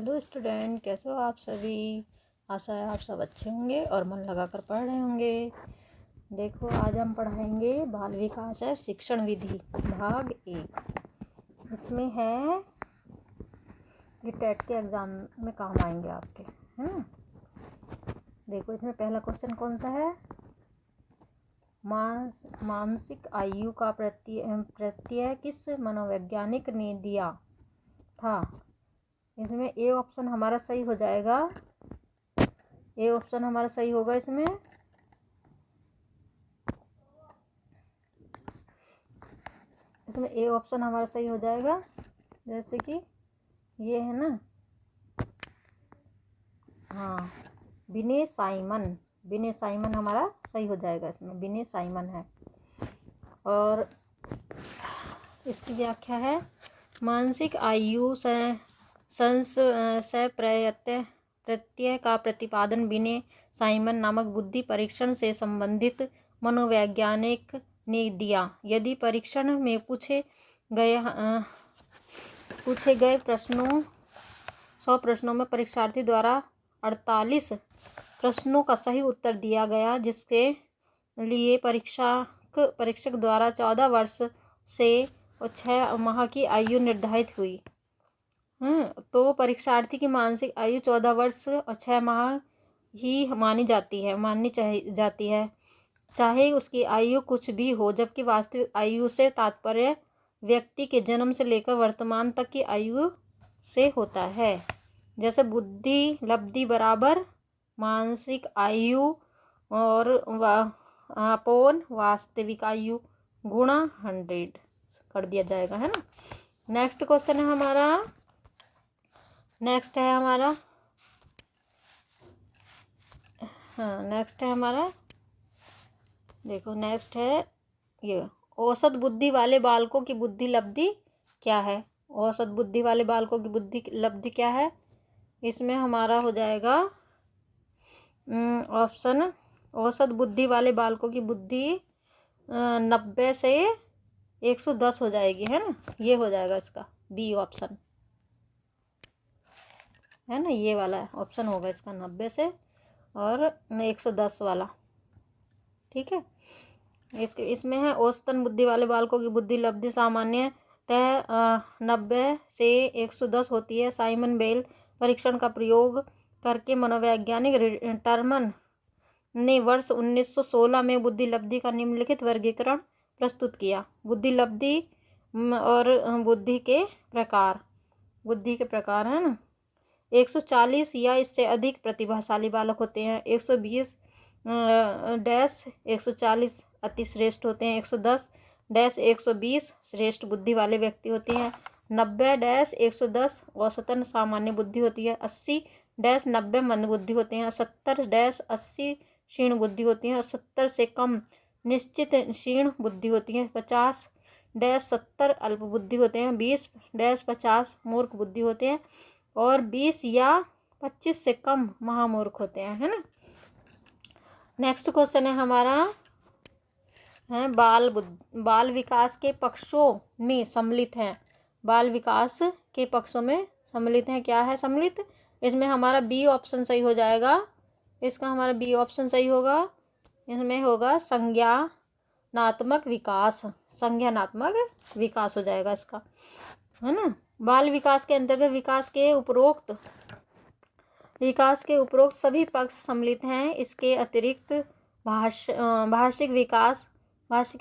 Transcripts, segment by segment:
Hello student, कैसे हो आप सभी। आशा है आप सब अच्छे होंगे और मन लगाकर पढ़ रहे होंगे। देखो, आज हम पढ़ाएंगे बाल विकास है शिक्षण विधि भाग 1। इसमें है ये टेट के एग्ज़ाम में काम आएंगे आपके, है ना। देखो, इसमें पहला क्वेश्चन कौन सा है। मानसिक आयु का प्रत्यय किस मनोवैज्ञानिक ने दिया था। इसमें ए ऑप्शन हमारा सही हो जाएगा। ए ऑप्शन हमारा सही होगा। इसमें ए ऑप्शन हमारा सही हो जाएगा। जैसे कि ये है ना, हाँ, विनय साइमन हमारा सही हो जाएगा। इसमें विनय साइमन है। और इसकी व्याख्या है, मानसिक आयु प्रत्यय का प्रतिपादन विनय साइमन नामक बुद्धि परीक्षण से संबंधित मनोवैज्ञानिक ने दिया। यदि परीक्षण में पूछे गए 100 प्रश्नों में परीक्षार्थी द्वारा 48 प्रश्नों का सही उत्तर दिया गया, जिसके लिए परीक्षक द्वारा 14 वर्ष से 6 माह की आयु निर्धारित हुई। तो परीक्षार्थी की मानसिक आयु 14 वर्ष और 6 माह ही मानी जाती है, चाहे उसकी आयु कुछ भी हो, जबकि वास्तविक आयु से तात्पर्य व्यक्ति के जन्म से लेकर वर्तमान तक की आयु से होता है। जैसे बुद्धि लब्धि बराबर मानसिक आयु और अपोन वास्तविक आयु गुणा 100 कर दिया जाएगा, है ना। नेक्स्ट क्वेश्चन है हमारा। नेक्स्ट है हमारा देखो, नेक्स्ट है ये, औसत बुद्धि वाले बालकों की बुद्धि लब्धि क्या है। औसत बुद्धि वाले बालकों की बुद्धि लब्धि क्या है। इसमें हमारा हो जाएगा ऑप्शन, औसत बुद्धि वाले बालकों की बुद्धि 90 से 110 हो जाएगी, है ना। ये हो जाएगा इसका बी ऑप्शन, है ना। ये वाला ऑप्शन होगा इसका 90 से और 110 वाला, ठीक है। इसमें है, औसतन बुद्धि वाले बालकों की बुद्धि लब्धि सामान्यतः 90 से 110 होती है। साइमन बेल परीक्षण का प्रयोग करके मनोवैज्ञानिक टर्मन ने वर्ष 1916 में बुद्धि लब्धि का निम्नलिखित वर्गीकरण प्रस्तुत किया। बुद्धि लब्धि और बुद्धि के प्रकार है ना। 140 या इससे अधिक प्रतिभाशाली बालक होते हैं। 120 140 अति श्रेष्ठ होते हैं। 110 120 श्रेष्ठ बुद्धि वाले व्यक्ति होते हैं। 90 110 औसतन सामान्य बुद्धि होती है। 80 90 मंद बुद्धि होते हैं। 70 80 क्षीण बुद्धि होती है और 70 से कम निश्चित क्षीण बुद्धि होती है। 50 70 अल्प बुद्धि होते हैं। 20 50 मूर्ख बुद्धि होते हैं और 20 या 25 से कम महामूर्ख होते हैं, है ना। नेक्स्ट क्वेश्चन है हमारा, है बाल विकास के पक्षों में सम्मिलित हैं। बाल विकास के पक्षों में सम्मिलित हैं। क्या है सम्मिलित। इसमें हमारा बी ऑप्शन सही हो जाएगा। इसका हमारा बी ऑप्शन सही होगा। इसमें होगा संज्ञानात्मक विकास हो जाएगा इसका, है ना। बाल विकास के अंतर्गत विकास के उपरोक्त सभी पक्ष सम्मिलित हैं। इसके अतिरिक्त भाषिक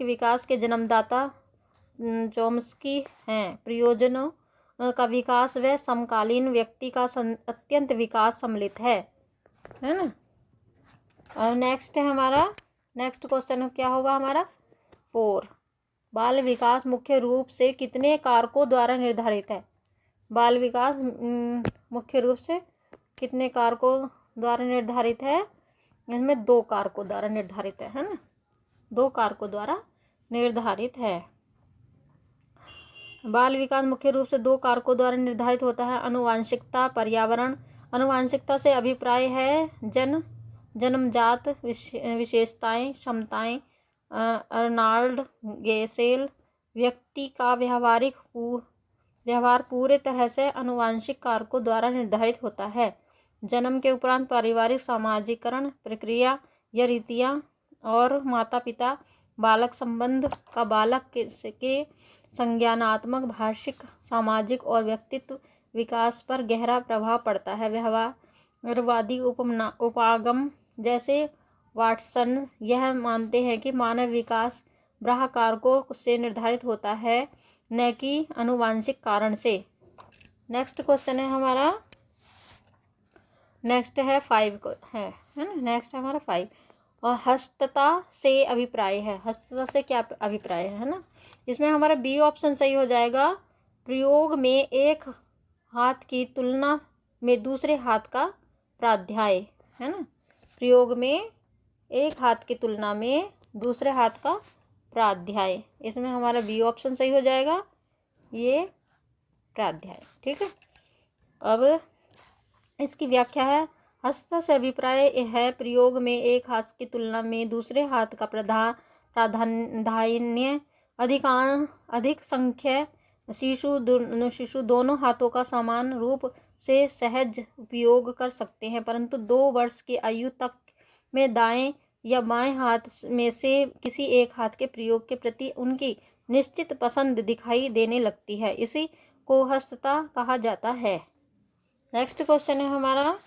विकास के जन्मदाता चोम्स्की हैं। प्रयोजनों का विकास व समकालीन व्यक्ति का अत्यंत विकास सम्मिलित है ना। और नेक्स्ट है हमारा, नेक्स्ट क्वेश्चन क्या होगा हमारा 4। बाल विकास मुख्य रूप से कितने कारकों द्वारा निर्धारित है। बाल विकास मुख्य रूप से कितने कारकों द्वारा निर्धारित है। इसमें 2 कारकों द्वारा निर्धारित है ना। 2 कारकों द्वारा निर्धारित है। बाल विकास मुख्य रूप से 2 कारकों द्वारा निर्धारित होता है। आनुवंशिकता, पर्यावरण। आनुवंशिकता से अभिप्राय है जन्मजात विशेषताएं, क्षमताएं। अर्नाल्ड गेसेल व्यक्ति का व्यावहारिक व्यवहार पूरे तरह से आनुवंशिक कारकों द्वारा निर्धारित होता है। जन्म के उपरांत पारिवारिक सामाजिकरण प्रक्रिया या रीतियाँ और माता पिता बालक संबंध का बालक के संज्ञानात्मक, भाषिक, सामाजिक और व्यक्तित्व विकास पर गहरा प्रभाव पड़ता है। व्यवहारवादी उपागम जैसे वाटसन यह मानते हैं कि मानव विकास बाह्य कारकों से निर्धारित होता है, न कि आनुवंशिक कारण से। नेक्स्ट क्वेश्चन है हमारा, नेक्स्ट है 5 है ना, नेक्स्ट है हमारा 5। और हस्तता से अभिप्राय है, हस्तता से क्या अभिप्राय है ना। इसमें हमारा बी ऑप्शन सही हो जाएगा। प्रयोग में एक हाथ की तुलना में दूसरे हाथ का प्राध्याय है ना। प्रयोग में एक हाथ की तुलना में दूसरे हाथ का प्राध्याय, इसमें हमारा बी ऑप्शन सही हो जाएगा, ये प्राध्याय। ठीक है, अब इसकी व्याख्या है। हस्त से अभिप्राय है प्रयोग में एक हाथ की तुलना में दूसरे हाथ का प्राधान्य अधिक संख्य शिशु दोनों हाथों का समान रूप से सहज उपयोग कर सकते हैं, परंतु 2 वर्ष की आयु तक में दाएं या बाएं हाथ में से किसी एक हाथ के प्रयोग के प्रति उनकी निश्चित पसंद दिखाई देने लगती है। इसी को हस्तता कहा जाता है। नेक्स्ट क्वेश्चन है हमारा,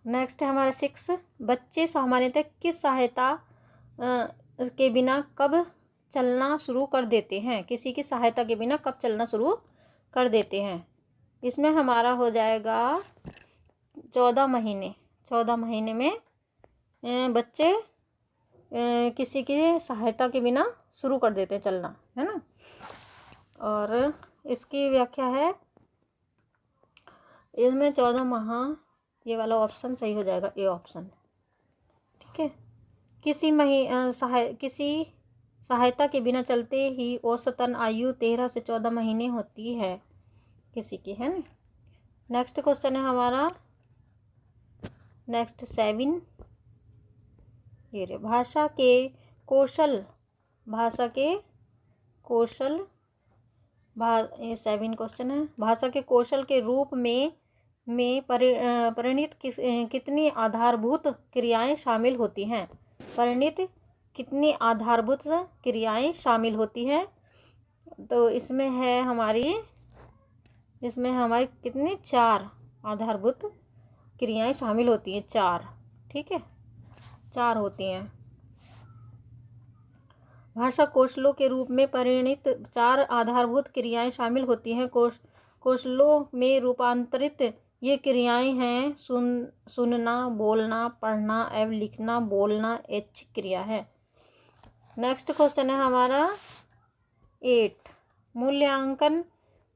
नेक्स्ट है हमारा 6। बच्चे सामान्यतः किस सहायता के बिना कब चलना शुरू कर देते हैं? किसी की सहायता के बिना कब चलना शुरू कर देते हैं? इसमें हमारा हो जाएगा 14 महीने। 14 महीने में बच्चे किसी की सहायता के बिना शुरू कर देते हैं चलना, है ना। और इसकी व्याख्या है, इसमें 14 माह, ये वाला ऑप्शन सही हो जाएगा, ए ऑप्शन। ठीक है, किसी सहायता के बिना चलते ही औसतन आयु 13 से 14 महीने होती है किसी की, है ना। नेक्स्ट क्वेश्चन है हमारा, नेक्स्ट 7। ये रे, भाषा के कौशल ये 7 क्वेश्चन है। भाषा के कौशल के रूप में परिणित कितनी आधारभूत क्रियाएं शामिल होती हैं? परिणित कितनी आधारभूत क्रियाएं शामिल होती हैं? तो इसमें हमारी कितनी 4 आधारभूत क्रियाएं शामिल होती हैं, 4। ठीक है, 4 होती हैं। भाषा कौशलों के रूप में परिणित 4 आधारभूत क्रियाएं शामिल होती हैं। कौशलों में रूपांतरित ये क्रियाएं हैं सुनना, बोलना, पढ़ना एवं लिखना। बोलना ऐच्छिक क्रिया है। नेक्स्ट क्वेश्चन है हमारा 8। मूल्यांकन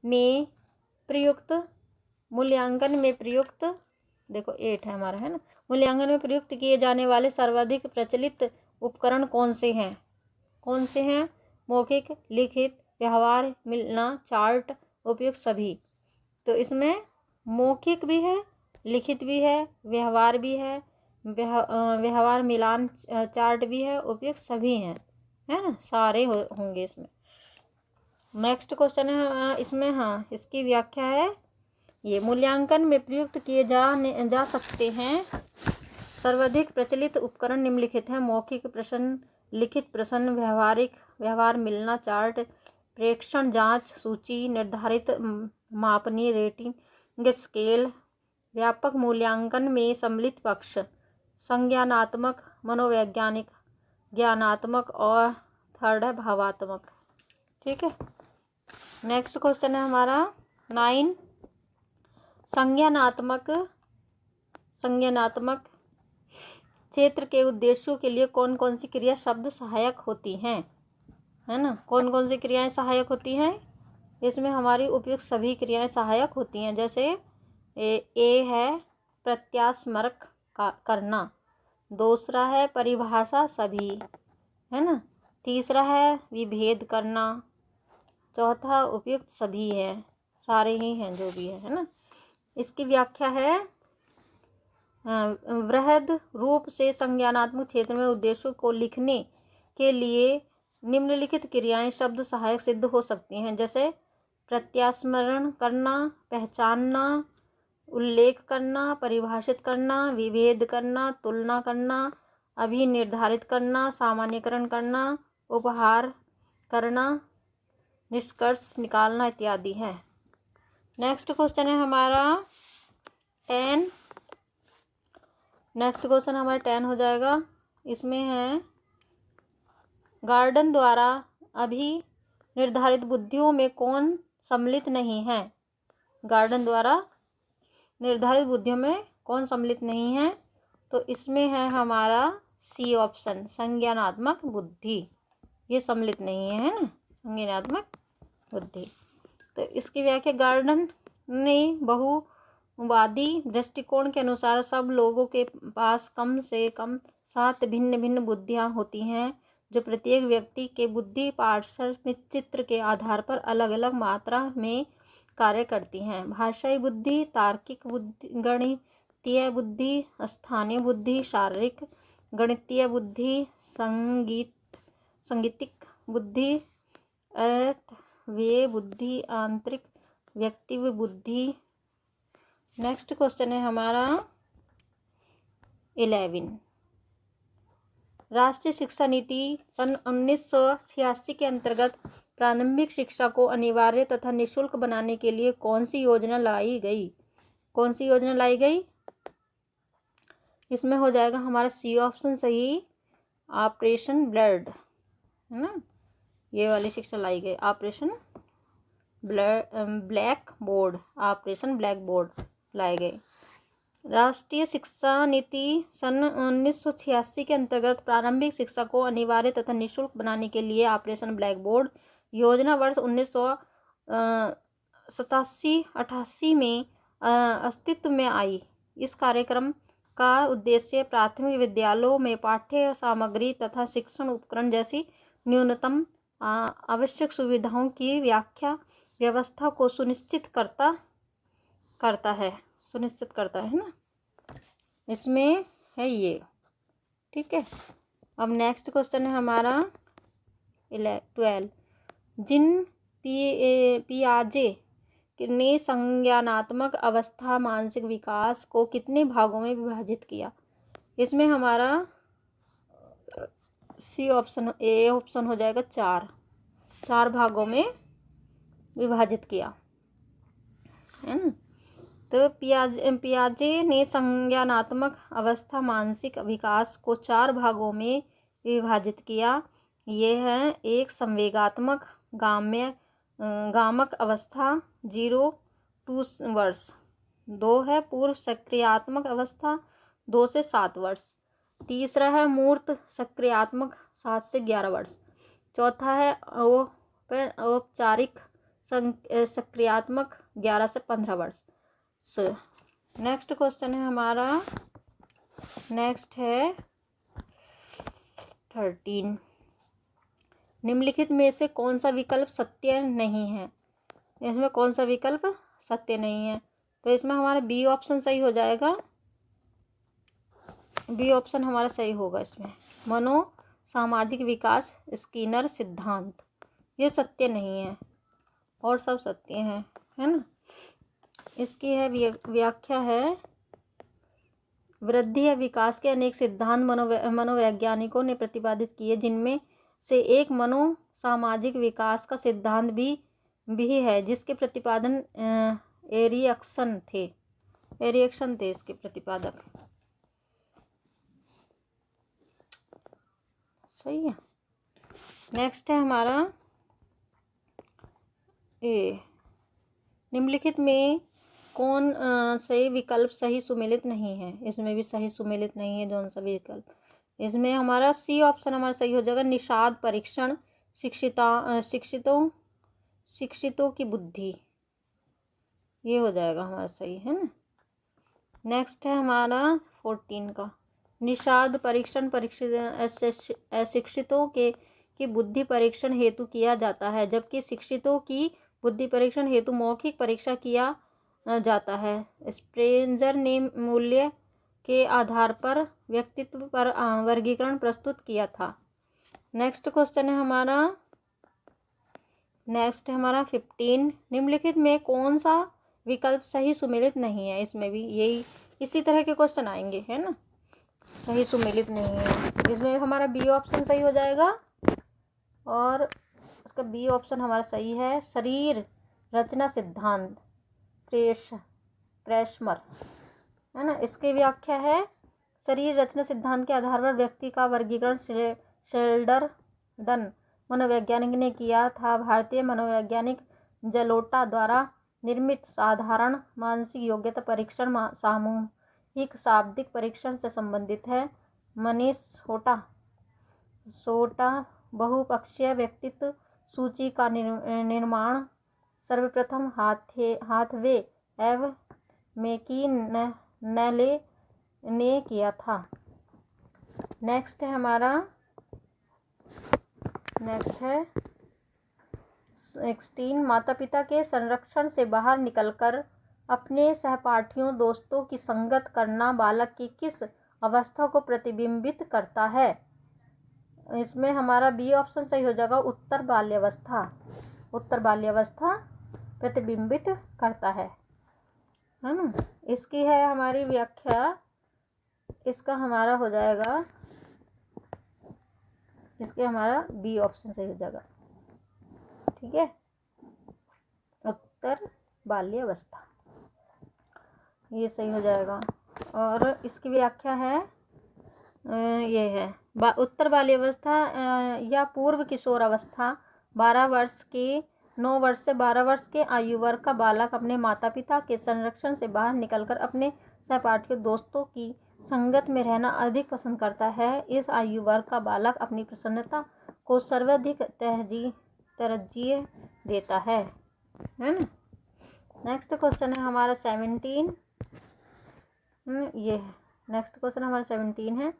में प्रयुक्त, देखो 8 है हमारा, है ना। मूल्यांकन में प्रयुक्त किए जाने वाले सर्वाधिक प्रचलित उपकरण कौन से हैं? मौखिक, लिखित, व्यवहार, मिलना, चार्ट, उपयुक्त सभी। तो इसमें मौखिक भी है, लिखित भी है, व्यवहार भी है, व्यवहार मिलान चार्ट भी है, उपयुक्त सभी हैं, है ना, सारे होंगे इसमें। नेक्स्ट क्वेश्चन है इसमें, हाँ, इसकी व्याख्या है, ये मूल्यांकन में प्रयुक्त किए जा सकते हैं सर्वाधिक प्रचलित उपकरण निम्नलिखित हैं। मौखिक प्रश्न, लिखित प्रश्न, व्यवहार मिलना चार्ट, प्रेक्षण जांच सूची, निर्धारित मापनीय रेटिंग स्केल। व्यापक मूल्यांकन में सम्मिलित पक्ष संज्ञानात्मक, मनोवैज्ञानिक, ज्ञानात्मक और थर्ड है भावात्मक। ठीक है, नेक्स्ट क्वेश्चन है हमारा 9। संज्ञानात्मक क्षेत्र के उद्देश्यों के लिए कौन कौन सी क्रिया शब्द सहायक होती हैं, है ना। कौन कौन सी क्रियाएं सहायक होती हैं? इसमें हमारी उपयुक्त सभी क्रियाएं सहायक होती हैं। जैसे ए है प्रत्यास्मरक करना, दूसरा है परिभाषा सभी, है ना, तीसरा है विभेद करना, चौथा उपयुक्त सभी है, सारे ही हैं जो भी है ना। इसकी व्याख्या है, वृहद रूप से संज्ञानात्मक क्षेत्र में उद्देश्यों को लिखने के लिए निम्नलिखित क्रियाएं शब्द सहायक सिद्ध हो सकती हैं। जैसे प्रत्यास्मरण करना, पहचानना, उल्लेख करना, परिभाषित करना, विभेद करना, तुलना करना, अभिनिर्धारित करना, सामान्यीकरण करना, उपहार करना, निष्कर्ष निकालना इत्यादि है। नेक्स्ट क्वेश्चन है हमारा 10। नेक्स्ट क्वेश्चन हमारा 10 हो जाएगा। इसमें है गार्डन द्वारा अभी निर्धारित बुद्धियों में कौन सम्मिलित नहीं है। गार्डन द्वारा निर्धारित बुद्धियों में कौन सम्मिलित नहीं है, तो इसमें है हमारा सी ऑप्शन, संज्ञानात्मक बुद्धि। ये सम्मिलित नहीं है ना, संज्ञानात्मक बुद्धि। तो इसकी व्याख्या गार्डन ने बहुवादी दृष्टिकोण के अनुसार सब लोगों के पास कम से कम 7 भिन्न भिन्न बुद्धियाँ होती हैं, जो प्रत्येक व्यक्ति के बुद्धि पार्श्व चित्र के आधार पर अलग अलग मात्रा में कार्य करती हैं। भाषाई बुद्धि, तार्किक बुद्धि, गणितीय बुद्धि, स्थानीय बुद्धि, शारीरिक गणितीय बुद्धि, संगीतिक बुद्धि, वे बुद्धि, आंतरिक व्यक्तित्व बुद्धि। नेक्स्ट क्वेश्चन है हमारा 11। राष्ट्रीय शिक्षा नीति सन 1986 के अंतर्गत प्रारंभिक शिक्षा को अनिवार्य तथा निःशुल्क बनाने के लिए कौन सी योजना लाई गई। कौन सी योजना लाई गई? इसमें हो जाएगा हमारा सी ऑप्शन सही, ऑपरेशन ब्लड, है ना। ये वाली शिक्षा लाई गई, operation black board, operation black board लाए गए। राष्ट्रीय शिक्षा नीति सन 1986 के अंतर्गत प्रारंभिक शिक्षा को अनिवार्य तथा निःशुल्क बनाने के लिए ऑपरेशन ब्लैक बोर्ड योजना वर्ष 1987-88 में अस्तित्व में आई। इस कार्यक्रम का उद्देश्य प्राथमिक विद्यालयों में पाठ्य सामग्री तथा शिक्षण उपकरण जैसी न्यूनतम आवश्यक सुविधाओं की व्यवस्था को सुनिश्चित करता है ना। इसमें है ये, ठीक है। अब नेक्स्ट क्वेश्चन है हमारा 12। जिन पियाजे ने संज्ञानात्मक अवस्था मानसिक विकास को कितने भागों में विभाजित किया। इसमें हमारा सी ऑप्शन, ए ऑप्शन हो जाएगा 4 भागों में विभाजित किया, है ना। तो पियाजे ने संज्ञानात्मक अवस्था मानसिक विकास को 4 भागों में विभाजित किया। ये हैं 1 संवेगात्मक गामक अवस्था 0-2 वर्ष, 2 है पूर्व सक्रियात्मक अवस्था 2 से 7 वर्ष, तीसरा है मूर्त सक्रियात्मक 7 से 11 वर्ष, चौथा है औपचारिक सक्रियात्मक 11 से 15 वर्ष। नेक्स्ट क्वेश्चन है हमारा, नेक्स्ट है 13। निम्नलिखित में से कौन सा विकल्प सत्य नहीं है। इसमें कौन सा विकल्प सत्य नहीं है, तो इसमें हमारा बी ऑप्शन सही हो जाएगा। बी ऑप्शन हमारा सही होगा। इसमें मनो सामाजिक विकास स्किनर सिद्धांत, ये सत्य नहीं है और सब सत्य हैं, है ना। इसकी है व्याख्या है, वृद्धि या विकास के अनेक सिद्धांत मनोवैज्ञानिकों ने प्रतिपादित किए, जिनमें से एक मनो सामाजिक विकास का सिद्धांत भी है, जिसके प्रतिपादन एरिक्सन थे इसके प्रतिपादक। सही है। नेक्स्ट है हमारा ए। निम्नलिखित में कौन से विकल्प सही सुमेलित नहीं है। इसमें भी सही सुमेलित नहीं है जौन सा विकल्प। इसमें हमारा सी ऑप्शन हमारा सही हो जाएगा, निषाद परीक्षण शिक्षितों की बुद्धि, ये हो जाएगा हमारा सही, है ना। नेक्स्ट है हमारा 14 का, निषाद परीक्षण अशिक्षितों की बुद्धि परीक्षण हेतु किया जाता है, जबकि शिक्षितों की बुद्धि परीक्षण हेतु मौखिक परीक्षा किया जाता है। स्प्रेंजर ने मूल्य के आधार पर व्यक्तित्व पर वर्गीकरण प्रस्तुत किया था। नेक्स्ट क्वेश्चन है हमारा नेक्स्ट है हमारा 15, निम्नलिखित में कौन सा विकल्प सही सुमेलित नहीं है। इसमें भी यही इसी तरह के क्वेश्चन आएंगे, है ना। सही सुमेलित नहीं है, इसमें हमारा बी ऑप्शन सही हो जाएगा और इसका बी ऑप्शन हमारा सही है। शरीर रचना सिद्धांत क्रेशमर, है ना। इसकी व्याख्या है, शरीर रचना सिद्धांत के आधार पर व्यक्ति का वर्गीकरण शेल्डरडन मनोवैज्ञानिक ने किया था। भारतीय मनोवैज्ञानिक जलोटा द्वारा निर्मित साधारण मानसिक योग्यता परीक्षण सामूहिक शाब्दिक परीक्षण से संबंधित है। सोटा बहुपक्षीय व्यक्तित्व सूची का निर्माण सर्वप्रथम हाथवे एवं मैकिनले ने किया था। नेक्स्ट है 16, माता पिता के संरक्षण से बाहर निकलकर अपने सहपाठियों दोस्तों की संगत करना बालक की किस अवस्था को प्रतिबिंबित करता है। इसमें हमारा बी ऑप्शन सही हो जाएगा, उत्तर बाल्यावस्था प्रतिबिंबित करता है ना। इसकी है हमारी व्याख्या, इसका हमारा हो जाएगा, इसके हमारा बी ऑप्शन सही हो जाएगा, ठीक है, उत्तर बाल्यावस्था, ये सही हो जाएगा। और इसकी व्याख्या है ये है, उत्तर बाल्यावस्था या पूर्व किशोर अवस्था 9 वर्ष से 12 वर्ष के आयु वर्ग का बालक अपने माता पिता के संरक्षण से बाहर निकलकर अपने सहपाठियों दोस्तों की संगत में रहना अधिक पसंद करता है। इस आयु वर्ग का बालक अपनी प्रसन्नता को सर्वाधिक तरजीह देता है ना। नेक्स्ट क्वेश्चन है हमारा 17, ये है नेक्स्ट क्वेश्चन हमारा 17 है,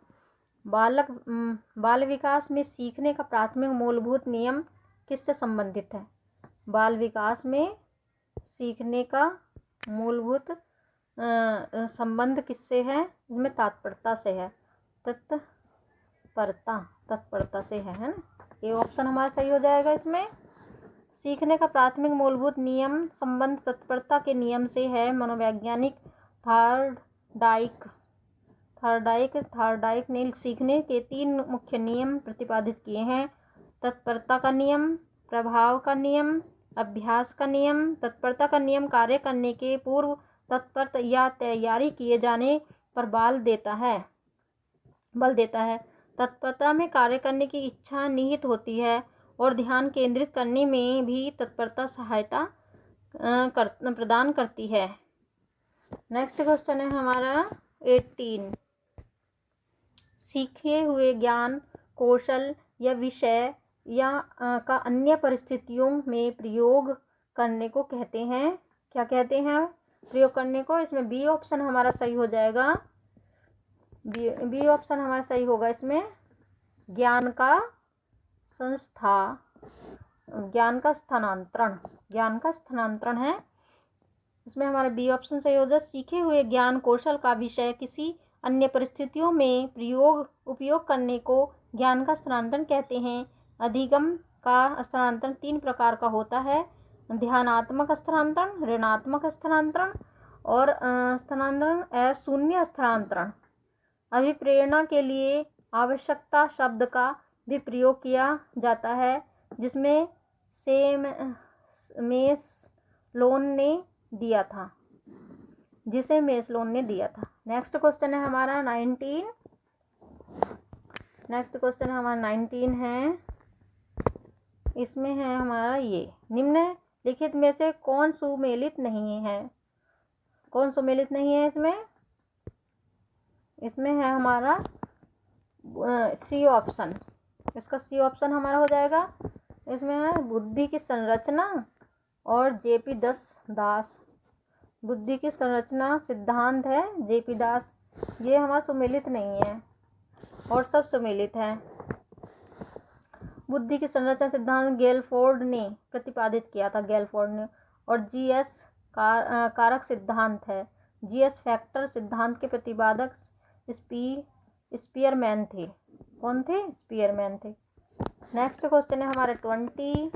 बाल विकास में सीखने का प्राथमिक मूलभूत नियम किससे संबंधित है। बाल विकास में सीखने का मूलभूत संबंध किससे है, इसमें तत्परता से है, तत्परता से है ना। ये ऑप्शन हमारा सही हो जाएगा। इसमें सीखने का प्राथमिक मूलभूत नियम संबंध तत्परता के नियम से है। मनोवैज्ञानिक थॉर्नडाइक ने सीखने के 3 मुख्य नियम प्रतिपादित किए हैं: तत्परता का नियम, प्रभाव का नियम, अभ्यास का नियम। तत्परता का नियम कार्य करने के पूर्व तत्पर या तैयारी किए जाने पर बल देता है। तत्परता में कार्य करने की इच्छा निहित होती है और ध्यान केंद्रित करने में भी तत्परता सहायता प्रदान करती है। नेक्स्ट क्वेश्चन है हमारा 18, सीखे हुए ज्ञान कौशल या विषय या का अन्य परिस्थितियों में प्रयोग करने को कहते हैं, क्या कहते हैं प्रयोग करने को। इसमें बी ऑप्शन हमारा सही हो जाएगा, बी ऑप्शन हमारा सही होगा। इसमें ज्ञान का स्थानांतरण है। इसमें हमारा बी ऑप्शन सही हो जाए। सीखे हुए ज्ञान कौशल का विषय किसी अन्य परिस्थितियों में उपयोग करने को ज्ञान का स्थानांतरण कहते हैं। अधिगम का स्थानांतरण 3 प्रकार का होता है: ध्यानात्मक स्थानांतरण, ऋणात्मक स्थानांतरण और शून्य स्थानांतरण। अभिप्रेरणा के लिए आवश्यकता शब्द का भी प्रयोग किया जाता है, जिसमें मेस्लोन ने दिया था। नेक्स्ट क्वेश्चन है हमारा 19 है। इसमें है हमारा ये, निम्नलिखित में से कौन सुमेलित नहीं है। इसमें है हमारा सी ऑप्शन, इसका सी ऑप्शन हमारा हो जाएगा। इसमें है बुद्धि की संरचना और जेपी दास, बुद्धि की संरचना सिद्धांत है जेपी दास, ये हमारा सुमेलित नहीं है और सब सुमेलित है। बुद्धि की संरचना सिद्धांत गेलफोर्ड ने प्रतिपादित किया था, और जीएस कारक सिद्धांत है। जीएस फैक्टर सिद्धांत के प्रतिपादक स्पीयरमैन थे। कौन थे? स्पीयरमैन थे। नेक्स्ट क्वेश्चन है हमारे 20,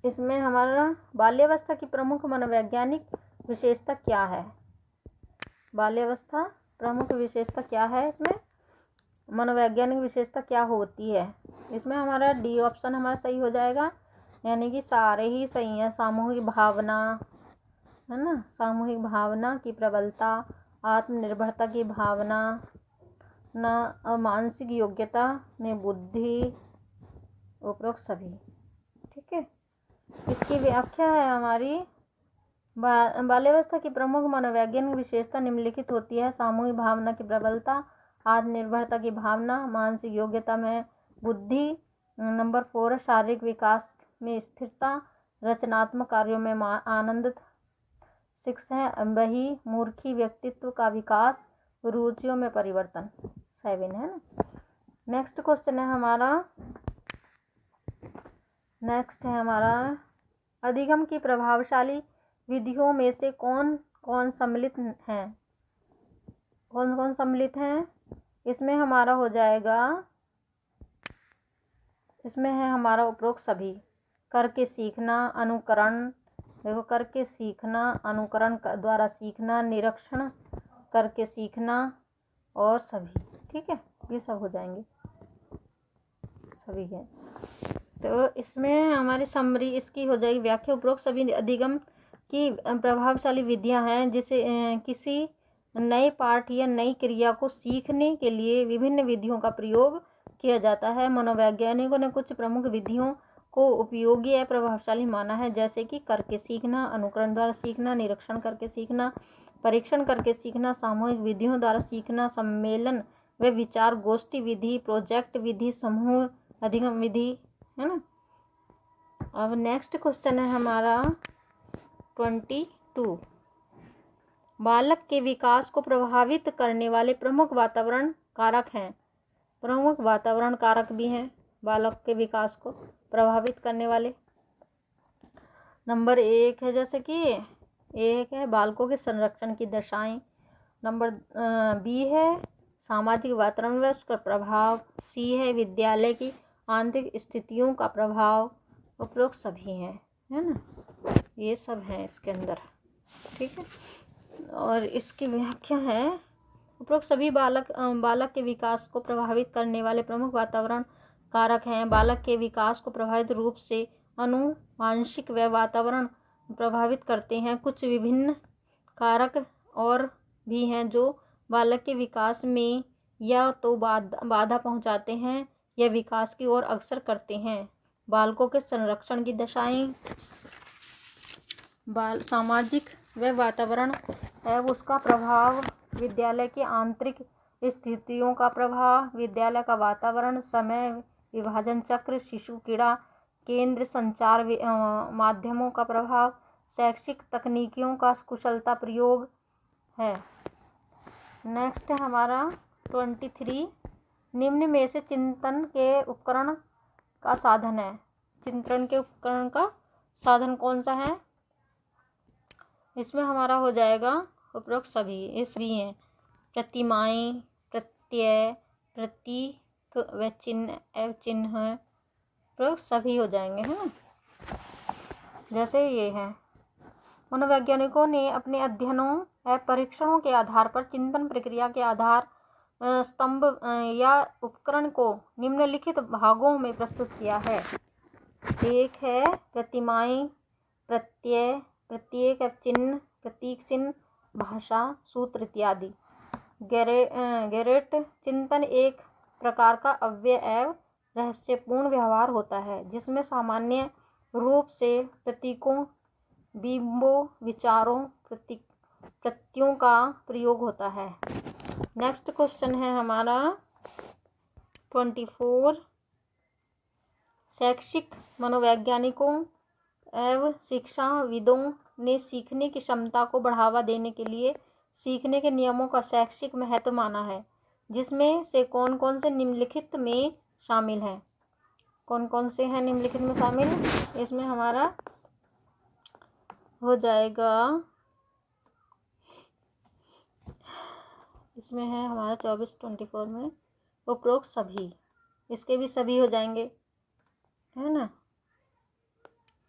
इसमें हमारा बाल्यावस्था की प्रमुख मनोवैज्ञानिक विशेषता क्या है? बाल्यावस्था प्रमुख विशेषता क्या है? इसमें मनोवैज्ञानिक विशेषता क्या होती है? इसमें हमारा डी ऑप्शन हमारा सही हो जाएगा, यानी कि सारे ही सही हैं। सामूहिक भावना है ना, सामूहिक भावना की प्रबलता, आत्मनिर्भरता की भावना न, मानसिक योग्यता में बुद्धि, उपरोक्त सभी। ठीक है, इसकी व्याख्या है हमारी बाल्यावस्था की प्रमुख मनोवैज्ञानिक विशेषता निम्नलिखित होती है: सामूहिक भावना की प्रबलता, आत्मनिर्भरता की भावना, मानसिक योग्यता में बुद्धि। नंबर 4 शारीरिक विकास में स्थिरता, रचनात्मक कार्यों में आनंद। 6 है वही मूर्खी व्यक्तित्व का विकास, रुचियों में परिवर्तन। 7 है ना। नेक्स्ट क्वेश्चन है हमारा अधिगम की प्रभावशाली विधियों में से कौन कौन सम्मिलित हैं? कौन कौन सम्मिलित हैं? इसमें हमारा हो जाएगा, इसमें है हमारा उपरोक्त सभी। करके सीखना, अनुकरण, देखो करके सीखना, अनुकरण द्वारा सीखना, निरीक्षण करके सीखना और सभी। ठीक है, ये सब हो जाएंगे, सभी है। तो इसमें हमारी समरी इसकी हो जाएगी व्याख्या। उपरोक्त सभी अधिगम की प्रभावशाली विधियां हैं जिसे किसी नए पाठ या नई क्रिया को सीखने के लिए विभिन्न विधियों का प्रयोग किया जाता है। मनोवैज्ञानिकों ने कुछ प्रमुख विधियों को उपयोगी या प्रभावशाली माना है, जैसे कि करके सीखना, अनुकरण द्वारा सीखना, निरीक्षण करके सीखना, परीक्षण करके सीखना, सामूहिक विधियों द्वारा सीखना, सम्मेलन व विचार गोष्ठी विधि, प्रोजेक्ट विधि, समूह अधिगम विधि, है ना। अब नेक्स्ट क्वेश्चन है हमारा 22। बालक के विकास को प्रभावित करने वाले प्रमुख वातावरण कारक हैं। प्रमुख वातावरण कारक भी हैं बालक के विकास को प्रभावित करने वाले। नंबर 1 है, जैसे कि 1 है बालकों के संरक्षण की दशाएं। नंबर बी है सामाजिक वातावरण व उसका प्रभाव। सी है विद्यालय की आंतरिक स्थितियों का प्रभाव। उपरोक्त सभी हैं, है ना, ये सब हैं इसके अंदर। ठीक है, और इसकी व्याख्या है उपरोक्त सभी बालक के विकास को प्रभावित करने वाले प्रमुख वातावरण कारक हैं। बालक के विकास को प्रभावित रूप से आनुवांशिक व वातावरण प्रभावित करते हैं। कुछ विभिन्न कारक और भी हैं जो बालक के विकास में या तो बाधा पहुंचाते हैं या विकास की ओर अग्रसर करते हैं। बालकों के संरक्षण की दशाएं, सामाजिक व वातावरण एवं उसका प्रभाव, विद्यालय की आंतरिक स्थितियों का प्रभाव, विद्यालय का वातावरण, समय विभाजन चक्र, शिशु क्रीड़ा केंद्र, संचार माध्यमों का प्रभाव, शैक्षिक तकनीकियों का कुशलता प्रयोग है। नेक्स्ट है हमारा 23। निम्न में से चिंतन के उपकरण का साधन है। चिंतन के उपकरण का साधन कौन सा है? इसमें हमारा हो जाएगा उपरोक्त सभी। इस भी हैं प्रतिमाएं, प्रत्यय, प्रतीक व चिन्ह उपरोक्त सभी हो जाएंगे, है ना। जैसे ये है, मनोवैज्ञानिकों ने अपने अध्ययनों व परीक्षणों के आधार पर चिंतन प्रक्रिया के आधार स्तंभ या उपकरण को निम्नलिखित भागों में प्रस्तुत किया है। एक है प्रतिमाएं, प्रत्यय, प्रतीक चिन्ह, प्रतीक चिन्ह, भाषा, सूत्र इत्यादि। गैरेट चिंतन एक प्रकार का अव्यय एवं रहस्यपूर्ण व्यवहार होता है जिसमें सामान्य रूप से प्रतीकों, बिंबों, विचारों, प्रत्ययों का प्रयोग होता है। नेक्स्ट क्वेश्चन है हमारा 24। शैक्षिक मनोवैज्ञानिकों एवं शिक्षाविदों ने सीखने की क्षमता को बढ़ावा देने के लिए सीखने के नियमों का शैक्षिक महत्व माना है, जिसमें से कौन कौन से निम्नलिखित में शामिल हैं? कौन कौन से हैं निम्नलिखित में शामिल? इसमें हमारा हो जाएगा, इसमें है हमारा 24 में उपरोक्त सभी, इसके भी सभी हो जाएंगे, है ना।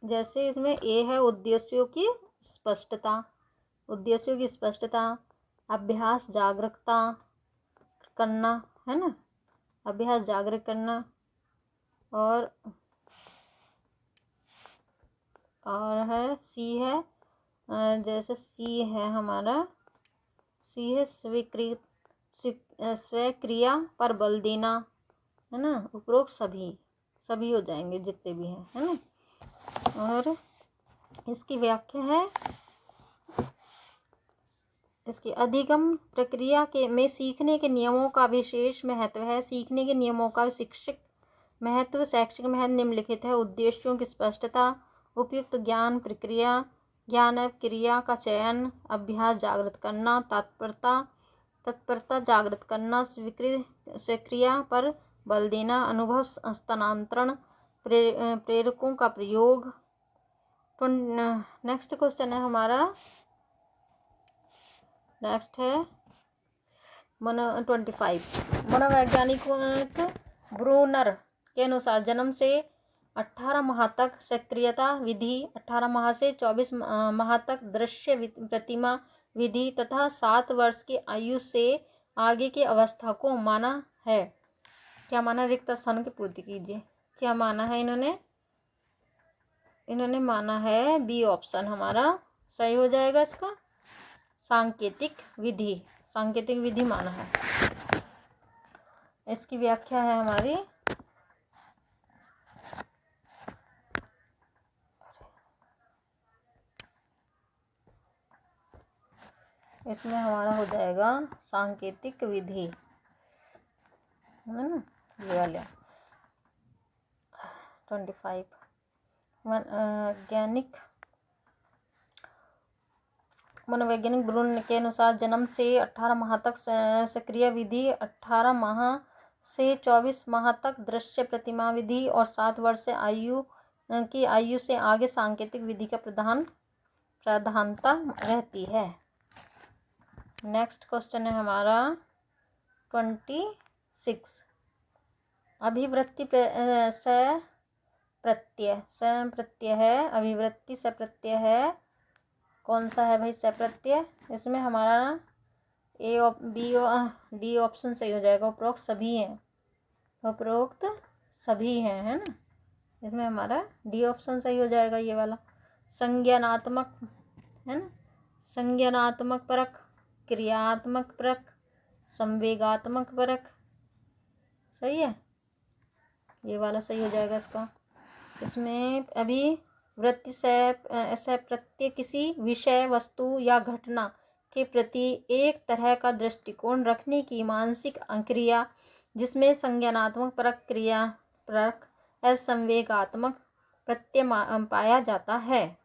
जैसे इसमें ए है उद्देश्यों की स्पष्टता, उद्देश्यों की स्पष्टता, अभ्यास जागरूकता करना, है ना, अभ्यास जागरूक करना। और है सी है, जैसे सी है हमारा, सी है स्वीक्रिया पर बल देना, है ना, उपरोक्त सभी हो जाएंगे जितने भी हैं, है ना। और इसकी व्याख्या है, इसकी अधिगम प्रक्रिया के में सीखने के नियमों का विशेष महत्व है। सीखने के नियमों का शैक्षिक महत्व निम्नलिखित है। उद्देश्यों की स्पष्टता, उपयुक्त ज्ञान प्रक्रिया, ज्ञान क्रिया का चयन, अभ्यास जागृत करना, तत्परता जागृत करना, स्वीक्रिया पर बल देना, अनुभव हस्तांतरण, प्रेरकों का प्रयोग। नेक्स्ट क्वेश्चन है हमारा, नेक्स्ट है 25। मनोवैज्ञानिक ब्रूनर के अनुसार जन्म से 18 माह तक सक्रियता विधि, 18 माह से 24 माह तक दृश्य प्रतिमा विधि तथा 7 वर्ष की आयु से आगे की अवस्था को माना है। क्या माना? रिक्त स्थान की पूर्ति कीजिए। क्या माना है इन्होंने माना है बी ऑप्शन हमारा सही हो जाएगा इसका, सांकेतिक विधि माना है। इसकी व्याख्या है हमारी, इसमें हमारा हो जाएगा सांकेतिक विधि, है ना, ये वाले 25। मनोवैज्ञानिक ब्रून के अनुसार जन्म से 18 माह तक सक्रिय विधि, 18 माह से 24 माह तक दृश्य प्रतिमा विधि और 7 वर्ष से आयु से आगे सांकेतिक विधि का प्रधानता रहती है। नेक्स्ट क्वेश्चन है हमारा 26। अभिवृत्ति सप्रत्यय है, अभिवृत्ति सप्रत्यय है, कौन सा है भाई सप्रत्यय? इसमें हमारा डी ऑप्शन सही हो जाएगा, उपरोक्त सभी हैं, है ना, इसमें हमारा डी ऑप्शन सही हो जाएगा, ये वाला। संज्ञानात्मक, है ना, संज्ञानात्मक परख, क्रियात्मक परख, संवेगात्मक परख, सही है, ये वाला सही हो जाएगा इसका। इसमें अभी वृत्ति से प्रत्यय किसी विषय, वस्तु या घटना के प्रति एक तरह का दृष्टिकोण रखने की मानसिक क्रिया, जिसमें संज्ञानात्मक परख, क्रिया परख एवं संवेगात्मक प्रत्यय पाया जाता है।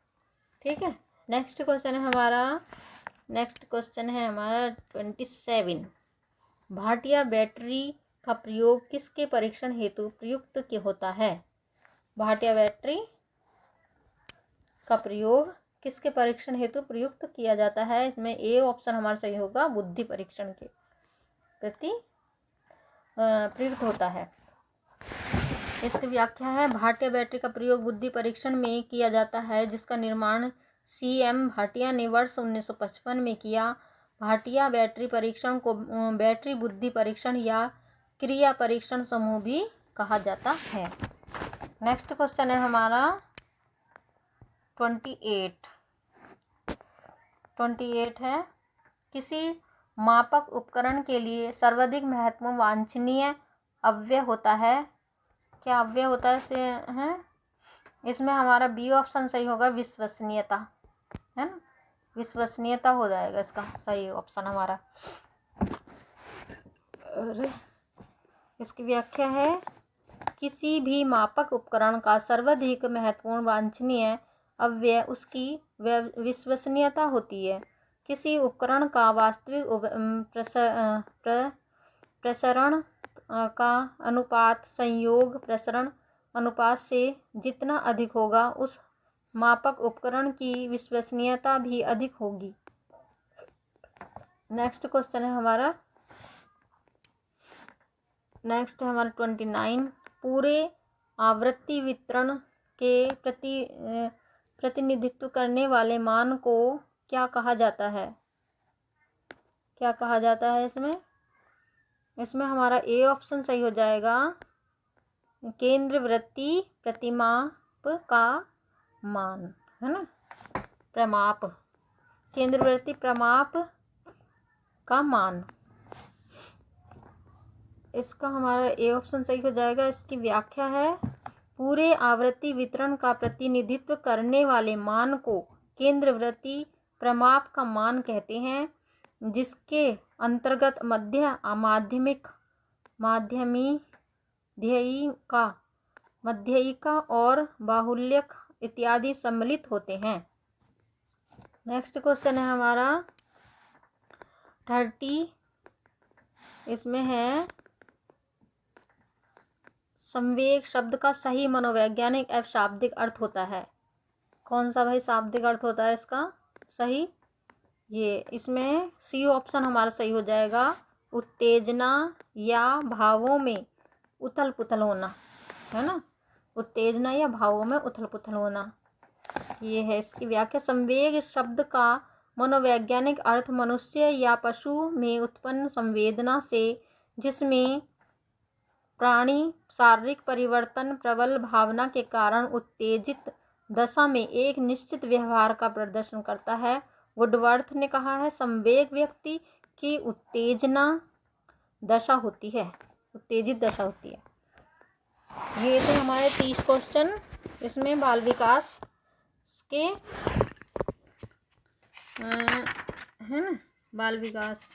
ठीक है। नेक्स्ट क्वेश्चन है हमारा 27। भाटिया बैटरी का प्रयोग किसके परीक्षण हेतु प्रयुक्त होता है? भाटिया बैटरी का प्रयोग किसके परीक्षण हेतु प्रयुक्त किया जाता है? इसमें ए ऑप्शन हमारा सही होगा, बुद्धि परीक्षण के प्रति प्रयुक्त होता है। इसकी व्याख्या है, भाटिया बैटरी का प्रयोग बुद्धि परीक्षण में किया जाता है, जिसका निर्माण CM भाटिया ने वर्ष 1955 में किया। भाटिया बैटरी परीक्षण को बैटरी बुद्धि परीक्षण या क्रिया परीक्षण समूह भी कहा जाता है। नेक्स्ट क्वेश्चन है हमारा 28 है, किसी मापक उपकरण के लिए सर्वाधिक महत्वपूर्ण वांछनीय अव्यय होता है? क्या अव्यय होता है? इसमें हमारा बी ऑप्शन सही होगा, विश्वसनीयता, है ना, विश्वसनीयता हो जाएगा इसका सही ऑप्शन हमारा। और इसकी व्याख्या है, किसी भी मापक उपकरण का सर्वाधिक महत्वपूर्ण वांछनीय अव्यय उसकी विश्वसनीयता होती है। किसी उपकरण का वास्तविक प्रसरण का अनुपात संयोग प्रसरण अनुपात से जितना अधिक होगा, उस मापक उपकरण की विश्वसनीयता भी अधिक होगी। नेक्स्ट क्वेश्चन है हमारा 29। पूरे आवृत्ति वितरण के प्रतिनिधित्व करने वाले मान को क्या कहा जाता है? क्या कहा जाता है इसमें हमारा ए ऑप्शन सही हो जाएगा, केंद्रवृत्तीय प्रतिमाप का मान, है ना, प्रमाप, केंद्रवृत्तीय प्रमाप का मान, इसका हमारा ए ऑप्शन सही हो जाएगा। इसकी व्याख्या है, पूरे आवृत्ति वितरण का प्रतिनिधित्व करने वाले मान को केंद्रवृत्तीय प्रमाप का मान कहते हैं, जिसके अंतर्गत माध्ययिका और बाहुल्यक इत्यादि सम्मिलित होते हैं। नेक्स्ट क्वेश्चन है हमारा 30, इसमें है संवेग शब्द का सही मनोवैज्ञानिक एवं शाब्दिक अर्थ होता है। कौन सा भाई शाब्दिक अर्थ होता है इसका सही? ये इसमें सी ऑप्शन हमारा सही हो जाएगा, उत्तेजना या भावों में उथल पुथल होना, है ना, उत्तेजना या भावों में उथल पुथल होना, ये है इसकी व्याख्या। संवेग शब्द का मनोवैज्ञानिक अर्थ मनुष्य या पशु में उत्पन्न संवेदना से, जिसमें प्राणी शारीरिक परिवर्तन प्रबल भावना के कारण उत्तेजित दशा में एक निश्चित व्यवहार का प्रदर्शन करता है। वुडवर्थ ने कहा है, संवेग व्यक्ति की उत्तेजना दशा होती है, उत्तेजित दशा होती है। ये थे हमारे 30 क्वेश्चन। इसमें बाल विकास के है ना, बाल विकास,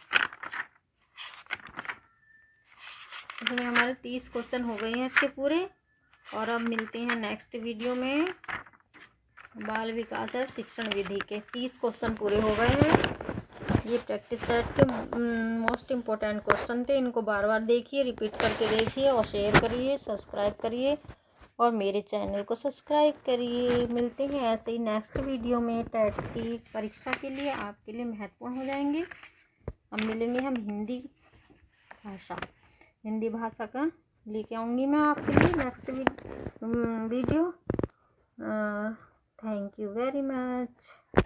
इसमें हमारे 30 क्वेश्चन हो गए हैं इसके पूरे। और अब मिलते हैं नेक्स्ट वीडियो में। बाल विकास और शिक्षण विधि के 30 क्वेश्चन पूरे हो गए हैं। ये प्रैक्टिस सेट के मोस्ट इम्पोर्टेंट क्वेश्चन थे। इनको बार बार देखिए, रिपीट करके देखिए और शेयर करिए, सब्सक्राइब करिए और मेरे चैनल को सब्सक्राइब करिए। मिलते हैं ऐसे ही नेक्स्ट वीडियो में। टेट की परीक्षा के लिए आपके लिए महत्वपूर्ण हो जाएंगे। अब मिलेंगे हम हिंदी भाषा का लेके आऊँगी मैं आपके लिए next video. Thank you very much.